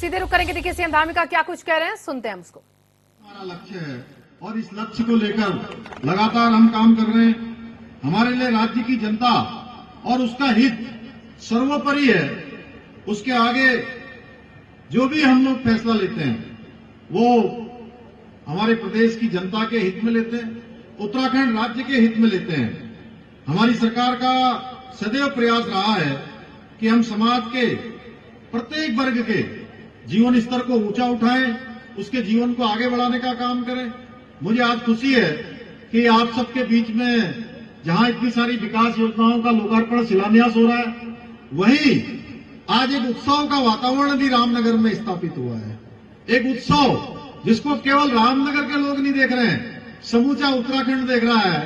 सीधे रुक करेंगे, देखिए सीएम धार्मिका क्या कुछ कह रहे हैं, सुनते हैं उसको। हमारा लक्ष्य है और इस लक्ष्य को लेकर लगातार हम काम कर रहे हैं। हमारे लिए राज्य की जनता और उसका हित सर्वोपरि है। उसके आगे जो भी हम लोग फैसला लेते हैं वो हमारे प्रदेश की जनता के हित में लेते हैं, उत्तराखंड राज्य के हित में लेते हैं। हमारी सरकार का सदैव प्रयास रहा है कि हम समाज के प्रत्येक वर्ग के जीवन स्तर को ऊंचा उठाएं, उसके जीवन को आगे बढ़ाने का काम करें। मुझे आज खुशी है कि आप सबके बीच में जहां इतनी सारी विकास योजनाओं का लोकार्पण शिलान्यास हो रहा है, वहीं आज एक उत्सव का वातावरण भी रामनगर में स्थापित हुआ है। एक उत्सव जिसको केवल रामनगर के लोग नहीं देख रहे हैं, समूचा उत्तराखंड देख रहा है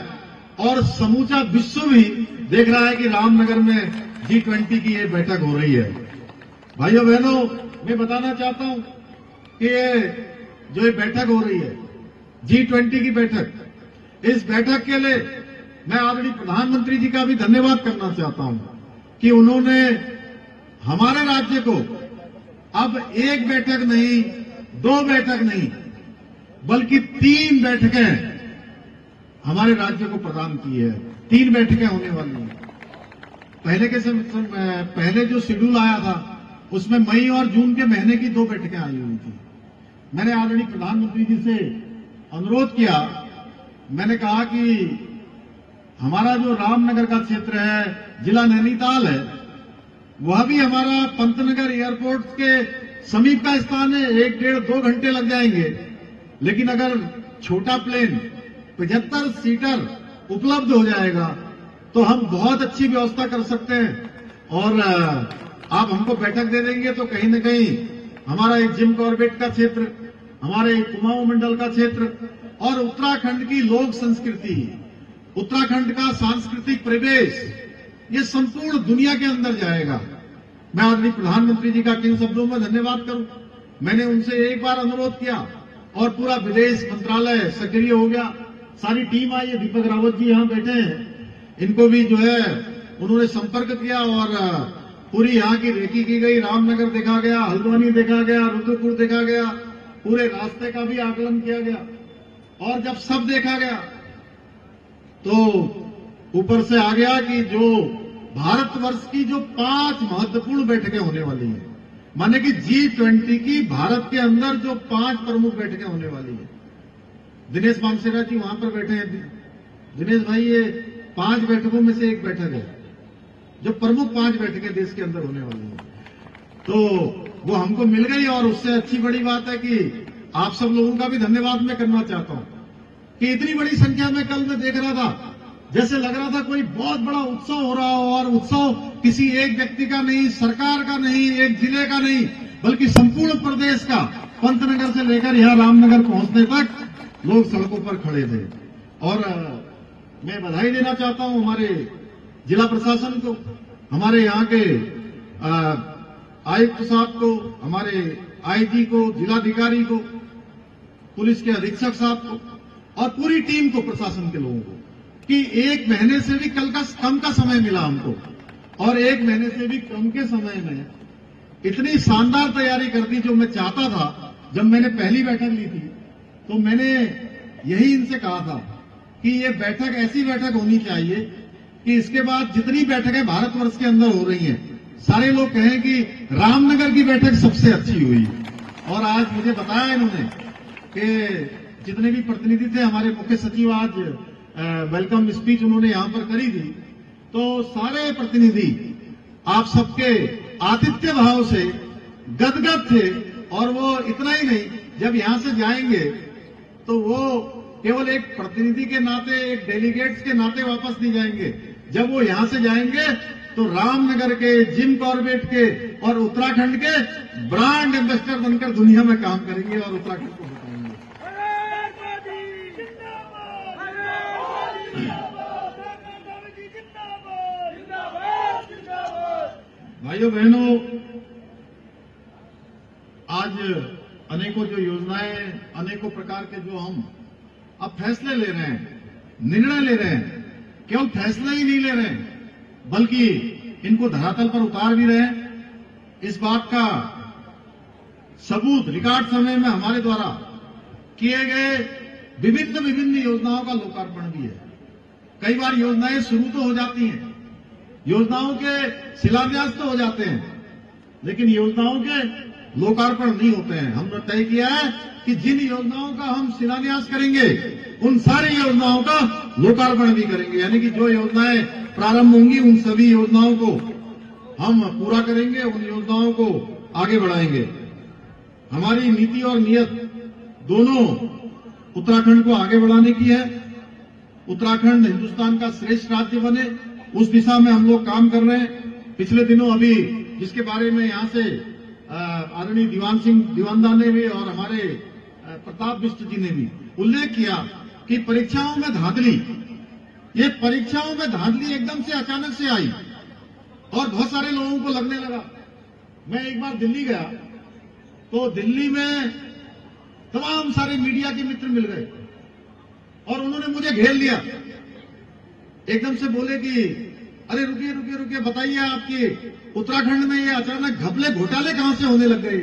और समूचा विश्व भी देख रहा है कि रामनगर में G20 की ये बैठक हो रही है। भाइयों बहनों, मैं बताना चाहता हूं कि ये बैठक हो रही है G20 की बैठक, इस बैठक के लिए मैं आदरणीय प्रधानमंत्री जी का भी धन्यवाद करना चाहता हूं कि उन्होंने हमारे राज्य को अब एक बैठक नहीं, दो बैठक नहीं, बल्कि 3 बैठकें हमारे राज्य को प्रदान की है। 3 बैठकें होने वाली हैं। पहले जो शेड्यूल आया था उसमें मई और जून के महीने की 2 बैठकें आई हुई थी। मैंने आदरणीय प्रधानमंत्री जी से अनुरोध किया, मैंने कहा कि हमारा जो रामनगर का क्षेत्र है, जिला नैनीताल है, वह भी हमारा पंतनगर एयरपोर्ट के समीप का स्थान है। 1 डेढ़ 2 घंटे लग जाएंगे, लेकिन अगर छोटा प्लेन 75 सीटर उपलब्ध हो जाएगा तो हम बहुत अच्छी व्यवस्था कर सकते हैं। और आप हमको बैठक दे देंगे तो कहीं न कहीं हमारा एक जिम कॉर्बेट का क्षेत्र, हमारे कुमाऊं मंडल का क्षेत्र और उत्तराखंड की लोक संस्कृति, उत्तराखंड का सांस्कृतिक परिवेश, ये संपूर्ण दुनिया के अंदर जाएगा। मैं आदरणीय प्रधानमंत्री जी का किन शब्दों में धन्यवाद करूं। मैंने उनसे एक बार अनुरोध किया और पूरा विदेश मंत्रालय सक्रिय हो गया, सारी टीम आई है। दीपक रावत जी यहां बैठे हैं, इनको भी जो है उन्होंने संपर्क किया और पूरी यहां की रेकी की गई। रामनगर देखा गया, हल्द्वानी देखा गया, रुद्रपुर देखा गया, पूरे रास्ते का भी आकलन किया गया। और जब सब देखा गया तो ऊपर से आ गया कि जो भारतवर्ष की जो 5 महत्वपूर्ण बैठकें होने वाली हैं, माने कि G20 की भारत के अंदर जो 5 प्रमुख बैठकें होने वाली हैं। दिनेश मानसेरा जी वहां पर बैठे हैं। दिनेश भाई, ये 5 बैठकों में से एक बैठक है जो प्रमुख 5 बैठकें देश के अंदर होने वाली हैं। तो वो हमको मिल गई और उससे अच्छी बड़ी बात है कि आप सब लोगों का भी धन्यवाद मैं करना चाहता हूं कि इतनी बड़ी संख्या में कल मैं देख रहा था, जैसे लग रहा था कोई बहुत बड़ा उत्सव हो रहा हो। और उत्सव किसी एक व्यक्ति का नहीं, सरकार का नहीं, एक जिले का नहीं, बल्कि संपूर्ण प्रदेश का। पंतनगर से लेकर यहां रामनगर पहुंचने तक लोग सड़कों पर खड़े थे। और मैं बधाई देना चाहता हूं हमारे जिला प्रशासन को, हमारे यहाँ के आयुक्त साहब को, हमारे आईजी को, जिलाधिकारी को, पुलिस के अधीक्षक साहब को और पूरी टीम को, प्रशासन के लोगों को, कि 1 महीने से भी कम का समय मिला हमको और 1 महीने से भी कम के समय में इतनी शानदार तैयारी कर दी जो मैं चाहता था। जब मैंने पहली बैठक ली थी तो मैंने यही इनसे कहा था कि ये बैठक ऐसी बैठक होनी चाहिए कि इसके बाद जितनी बैठकें भारतवर्ष के अंदर हो रही हैं, सारे लोग कहें कि रामनगर की बैठक सबसे अच्छी हुई। और आज मुझे बताया इन्होंने कि जितने भी प्रतिनिधि थे, हमारे मुख्य सचिव आज वेलकम स्पीच उन्होंने यहां पर करी थी, तो सारे प्रतिनिधि आप सबके आतिथ्य भाव से गदगद थे। और वो इतना ही नहीं, जब यहां से जाएंगे तो वो केवल एक प्रतिनिधि के नाते, एक डेलीगेट्स के नाते वापस नहीं जाएंगे। जब वो यहां से जाएंगे तो रामनगर के, जिम कॉर्बेट के और उत्तराखंड के ब्रांड एम्बेसडर बनकर दुनिया में काम करेंगे और उत्तराखंड को बताएंगे। भाइयों बहनों, आज अनेकों जो योजनाएं, अनेकों प्रकार के जो हम अब फैसले ले रहे हैं, निर्णय ले रहे हैं, केवल फैसले ही नहीं ले रहे हैं बल्कि इनको धरातल पर उतार भी रहे हैं। इस बात का सबूत रिकॉर्ड समय में हमारे द्वारा किए गए विभिन्न विभिन्न योजनाओं का लोकार्पण भी है। कई बार योजनाएं शुरू तो हो जाती हैं, योजनाओं के शिलान्यास तो हो जाते हैं, लेकिन योजनाओं के लोकार्पण नहीं होते हैं। हमने तय किया है कि जिन योजनाओं का हम शिलान्यास करेंगे उन सारी योजनाओं का लोकार्पण भी करेंगे, यानी कि जो योजनाएं प्रारंभ होंगी उन सभी योजनाओं को हम पूरा करेंगे, उन योजनाओं को आगे बढ़ाएंगे। हमारी नीति और नियत दोनों उत्तराखंड को आगे बढ़ाने की है। उत्तराखंड हिंदुस्तान का श्रेष्ठ राज्य बने, उस दिशा में हम लोग काम कर रहे हैं। पिछले दिनों अभी जिसके बारे में यहां से आदरणीय दीवान सिंह दीवानदा ने भी और हमारे प्रताप बिष्ट जी ने भी उल्लेख किया कि परीक्षाओं में धांधली, ये परीक्षाओं में धांधली एकदम से अचानक से आई और बहुत सारे लोगों को लगने लगा। मैं एक बार दिल्ली गया तो दिल्ली में तमाम सारे मीडिया के मित्र मिल गए और उन्होंने मुझे घेर लिया। एकदम से बोले कि अरे रुकिए रुकिए रुकिए, बताइए आपकी उत्तराखंड में ये अचानक घपले घोटाले कहां से होने लग गए?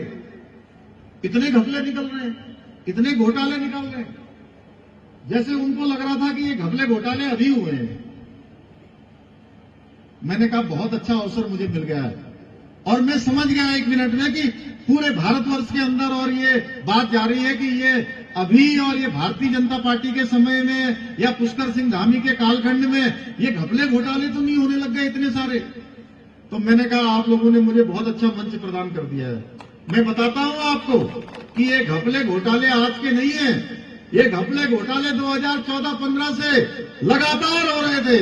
इतने घपले निकल रहे हैं, इतने घोटाले निकल रहे हैं, जैसे उनको लग रहा था कि ये घपले घोटाले अभी हुए हैं। मैंने कहा बहुत अच्छा अवसर मुझे मिल गया है और मैं समझ गया एक मिनट में कि पूरे भारतवर्ष के अंदर और ये बात जा रही है कि ये अभी और ये भारतीय जनता पार्टी के समय में या पुष्कर सिंह धामी के कालखंड में ये घपले घोटाले तो नहीं होने लग गए इतने सारे। तो मैंने कहा आप लोगों ने मुझे बहुत अच्छा मंच प्रदान कर दिया है। मैं बताता हूं आपको कि ये घपले घोटाले आज के नहीं है, ये घपले घोटाले 2014-15 से लगातार हो रहे थे,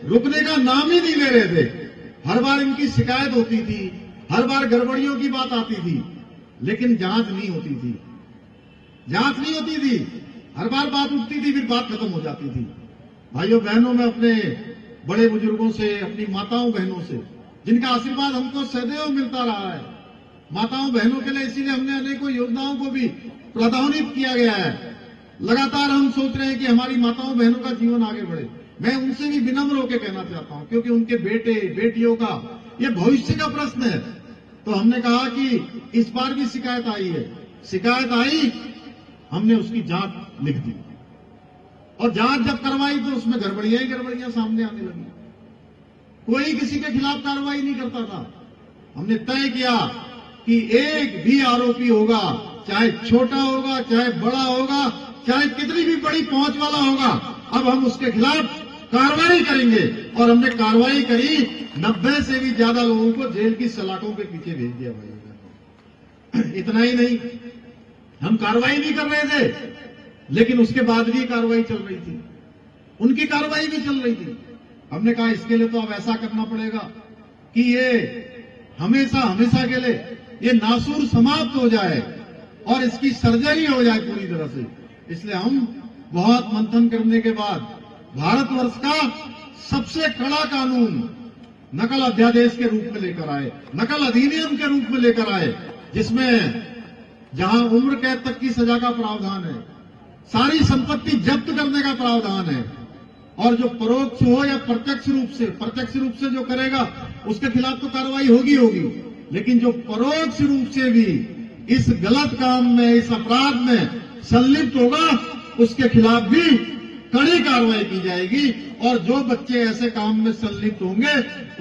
रुकने का नाम ही नहीं ले रहे थे। हर बार इनकी शिकायत होती थी, हर बार गड़बड़ियों की बात आती थी, लेकिन जांच नहीं होती थी, जांच नहीं होती थी। हर बार बात उठती थी, फिर बात खत्म हो जाती थी। भाइयों बहनों, मैं अपने बड़े बुजुर्गों से, अपनी माताओं बहनों से, जिनका आशीर्वाद हमको सदैव मिलता रहा है, माताओं बहनों के लिए इसीलिए हमने अनेकों योजनाओं को भी प्रावधानित किया गया है। लगातार हम सोच रहे हैं कि हमारी माताओं बहनों का जीवन आगे बढ़े। मैं उनसे भी विनम्र होकर कहना चाहता हूं, क्योंकि उनके बेटे बेटियों का ये भविष्य का प्रश्न है। तो हमने कहा कि इस बार भी शिकायत आई है, शिकायत आई, हमने उसकी जांच लिख दी और जांच जब करवाई तो उसमें गड़बड़ियां ही गड़बड़ियां सामने आने लगी। कोई किसी के खिलाफ कार्रवाई नहीं करता था। हमने तय किया कि एक भी आरोपी होगा, चाहे छोटा होगा, चाहे बड़ा होगा, चाहे कितनी भी बड़ी पहुंच वाला होगा, अब हम उसके खिलाफ कार्रवाई करेंगे। और हमने कार्रवाई करी, 90 से भी ज्यादा लोगों को जेल की सलाखों के पीछे भेज दिया भाई। इतना ही नहीं, हम कार्रवाई नहीं कर रहे थे, लेकिन उसके बाद भी कार्रवाई चल रही थी, उनकी कार्रवाई भी चल रही थी। हमने कहा इसके लिए तो अब ऐसा करना पड़ेगा कि ये हमेशा हमेशा के लिए ये नासूर समाप्त हो जाए और इसकी सर्जरी हो जाए पूरी तरह से। इसलिए हम बहुत मंथन करने के बाद भारतवर्ष का सबसे कड़ा कानून नकल अध्यादेश के रूप में लेकर आए, नकल अधिनियम के रूप में लेकर आए, जिसमें जहां उम्र कैद तक की सजा का प्रावधान है, सारी संपत्ति जब्त करने का प्रावधान है, और जो परोक्ष हो या प्रत्यक्ष रूप से जो करेगा उसके खिलाफ तो कार्रवाई होगी होगी, लेकिन जो परोक्ष रूप से भी इस गलत काम में, इस अपराध में संलिप्त होगा, उसके खिलाफ भी कड़ी कार्रवाई की जाएगी। और जो बच्चे ऐसे काम में संलिप्त होंगे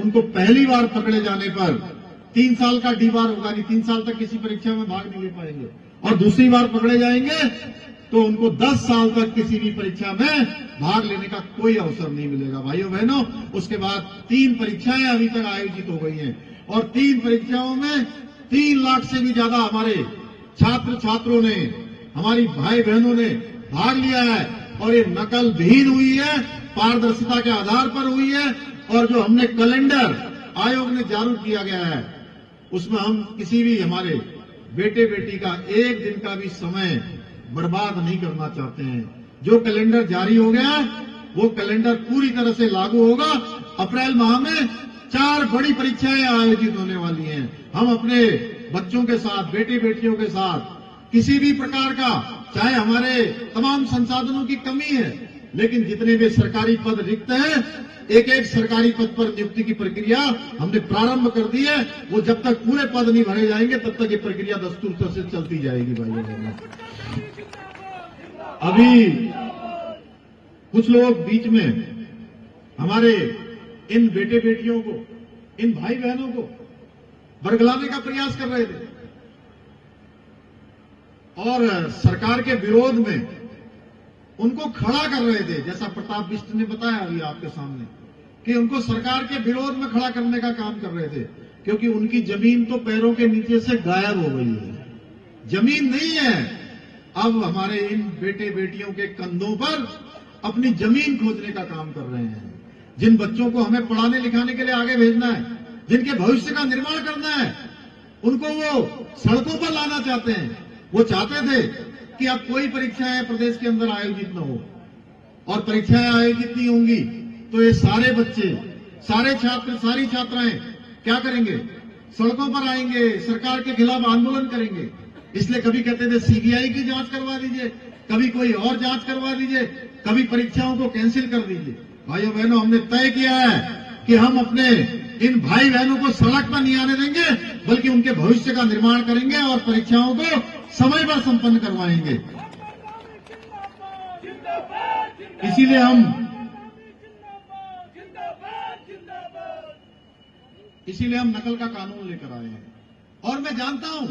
उनको पहली बार पकड़े जाने पर 3 साल का डीबार होगा, नहीं 3 साल तक किसी परीक्षा में भाग नहीं ले पाएंगे, और दूसरी बार पकड़े जाएंगे तो उनको 10 साल तक किसी भी परीक्षा में भाग लेने का कोई अवसर नहीं मिलेगा। भाइयों बहनों, उसके बाद 3 परीक्षाएं अभी तक आयोजित हो गई हैं और 3 परीक्षाओं में 3 लाख से भी ज्यादा हमारे छात्र छात्रों ने, हमारी भाई बहनों ने भाग लिया है। और ये नकल विहीन हुई है, पारदर्शिता के आधार पर हुई है। और जो हमने कैलेंडर आयोग ने जारी किया गया है, उसमें हम किसी भी हमारे बेटे बेटी का एक दिन का भी समय बर्बाद नहीं करना चाहते हैं। जो कैलेंडर जारी हो गया वो कैलेंडर पूरी तरह से लागू होगा। अप्रैल माह में 4 बड़ी परीक्षाएं आयोजित होने वाली हैं। हम अपने बच्चों के साथ, बेटी बेटियों के साथ किसी भी प्रकार का, चाहे हमारे तमाम संसाधनों की कमी है, लेकिन जितने भी सरकारी पद रिक्त हैं, एक एक सरकारी पद पर नियुक्ति की प्रक्रिया हमने प्रारंभ कर दी है। वो जब तक पूरे पद नहीं भरे जाएंगे तब तक ये प्रक्रिया दस्तूर से चलती जाएगी भाइयों बहनों। अभी कुछ लोग बीच में हमारे इन बेटे बेटियों को, इन भाई बहनों को बरगलाने का प्रयास कर रहे थे और सरकार के विरोध में उनको खड़ा कर रहे थे, जैसा प्रताप बिष्ट ने बताया अभी आपके सामने कि उनको सरकार के विरोध में खड़ा करने का काम कर रहे थे, क्योंकि उनकी जमीन तो पैरों के नीचे से गायब हो गई है, जमीन नहीं है। अब हमारे इन बेटे बेटियों के कंधों पर अपनी जमीन खोजने का काम कर रहे हैं। जिन बच्चों को हमें पढ़ाने लिखाने के लिए आगे भेजना है, जिनके भविष्य का निर्माण करना है, उनको वो सड़कों पर लाना चाहते हैं। वो चाहते थे कि अब कोई परीक्षाएं प्रदेश के अंदर आयोजित न हो, और परीक्षाएं आयोजित नहीं होंगी तो ये सारे बच्चे, सारे छात्र, सारी छात्राएं क्या करेंगे? सड़कों पर आएंगे, सरकार के खिलाफ आंदोलन करेंगे। इसलिए कभी कहते थे सीबीआई की जांच करवा दीजिए, कभी कोई और जांच करवा दीजिए, कभी परीक्षाओं को कैंसिल कर दीजिए। भाइयों बहनों, हमने तय किया है कि हम अपने इन भाई बहनों को सड़क पर नहीं आने देंगे, बल्कि उनके भविष्य का निर्माण करेंगे और परीक्षाओं को समय पर संपन्न करवाएंगे। इसीलिए हम नकल का कानून लेकर आए हैं। और मैं जानता हूं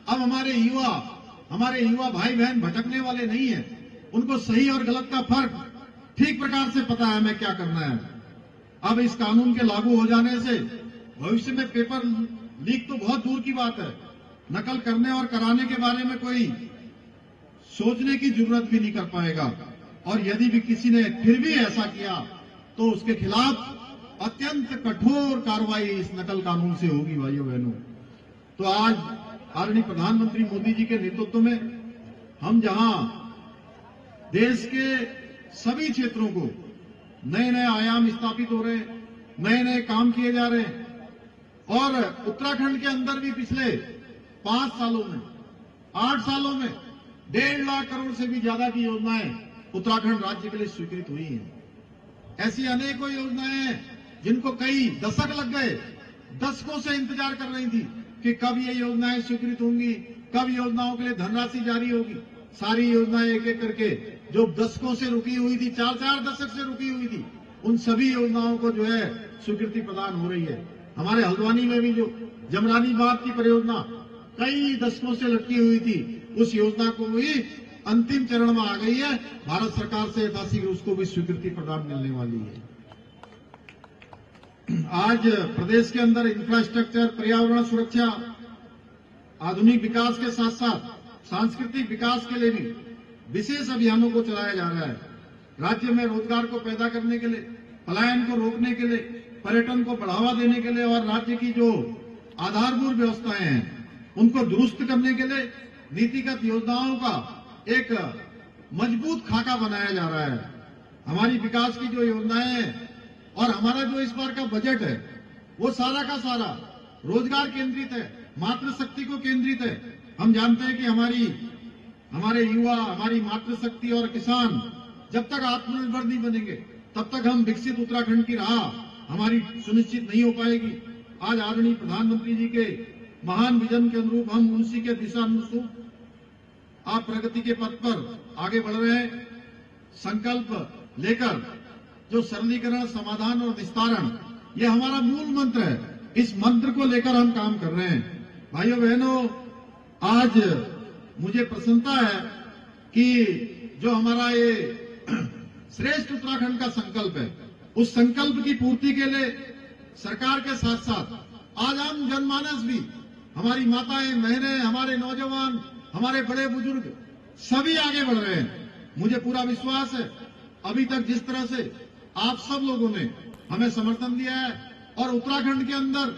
अब हमारे युवा भाई बहन भटकने वाले नहीं हैं। उनको सही और गलत का फर्क ठीक प्रकार से पता है हमें क्या करना है। अब इस कानून के लागू हो जाने से भविष्य में पेपर लीक तो बहुत दूर की बात है, नकल करने और कराने के बारे में कोई सोचने की जरूरत भी नहीं कर पाएगा। और यदि भी किसी ने फिर भी ऐसा किया तो उसके खिलाफ अत्यंत कठोर कार्रवाई इस नकल कानून से होगी। भाइयों बहनों, तो आज आदरणीय प्रधानमंत्री मोदी जी के नेतृत्व में हम जहां देश के सभी क्षेत्रों को नए नए आयाम स्थापित हो रहे हैं, नए नए काम किए जा रहे हैं, और उत्तराखंड के अंदर भी पिछले 5 सालों में, 8 सालों में 1.5 लाख करोड़ से भी ज्यादा की योजनाएं उत्तराखंड राज्य के लिए स्वीकृत हुई हैं। ऐसी अनेकों योजनाएं हैं जिनको कई दशक लग गए, दशकों से इंतजार कर रही थी कि कब ये योजनाएं स्वीकृत होंगी, कब योजनाओं के लिए धनराशि जारी होगी। सारी योजनाएं एक एक करके जो दशकों से रुकी हुई थी, 4 दशक से रुकी हुई थी, उन सभी योजनाओं को जो है स्वीकृति प्रदान हो रही है। हमारे हल्द्वानी में भी जो जमरानी बांध की परियोजना कई दशकों से लटकी हुई थी, उस योजना को भी अंतिम चरण में आ गई है। भारत सरकार से यथाशीघ्र उसको भी स्वीकृति प्रदान मिलने वाली है। आज प्रदेश के अंदर इंफ्रास्ट्रक्चर, पर्यावरण सुरक्षा, आधुनिक विकास के साथ साथ सांस्कृतिक विकास के लिए भी विशेष अभियानों को चलाया जा रहा है। राज्य में रोजगार को पैदा करने के लिए, पलायन को रोकने के लिए, पर्यटन को बढ़ावा देने के लिए और राज्य की जो आधारभूत व्यवस्थाएं हैं उनको दुरुस्त करने के लिए नीतिगत योजनाओं का एक मजबूत खाका बनाया जा रहा है। हमारी विकास की जो योजनाएं हैं और हमारा जो इस बार का बजट है वो सारा का सारा रोजगार केंद्रित है, मातृशक्ति को केंद्रित है। हम जानते हैं कि हमारे युवा, हमारी मातृशक्ति और किसान जब तक आत्मनिर्भर नहीं बनेंगे तब तक हम विकसित उत्तराखंड की राह हमारी सुनिश्चित नहीं हो पाएगी। आज आदरणीय प्रधानमंत्री जी के महान विजन के अनुरूप हम उसी के दिशा अनुरूप आप प्रगति के पथ पर आगे बढ़ रहे हैं। संकल्प लेकर जो सरलीकरण, समाधान और विस्तारण, ये हमारा मूल मंत्र है। इस मंत्र को लेकर हम काम कर रहे हैं। भाइयों बहनों, आज मुझे प्रसन्नता है कि जो हमारा ये श्रेष्ठ उत्तराखंड का संकल्प है, उस संकल्प की पूर्ति के लिए सरकार के साथ साथ आज आम जनमानस भी, हमारी माताएं, बहनें, हमारे नौजवान, हमारे बड़े बुजुर्ग सभी आगे बढ़ रहे हैं। मुझे पूरा विश्वास है अभी तक जिस तरह से आप सब लोगों ने हमें समर्थन दिया है और उत्तराखंड के अंदर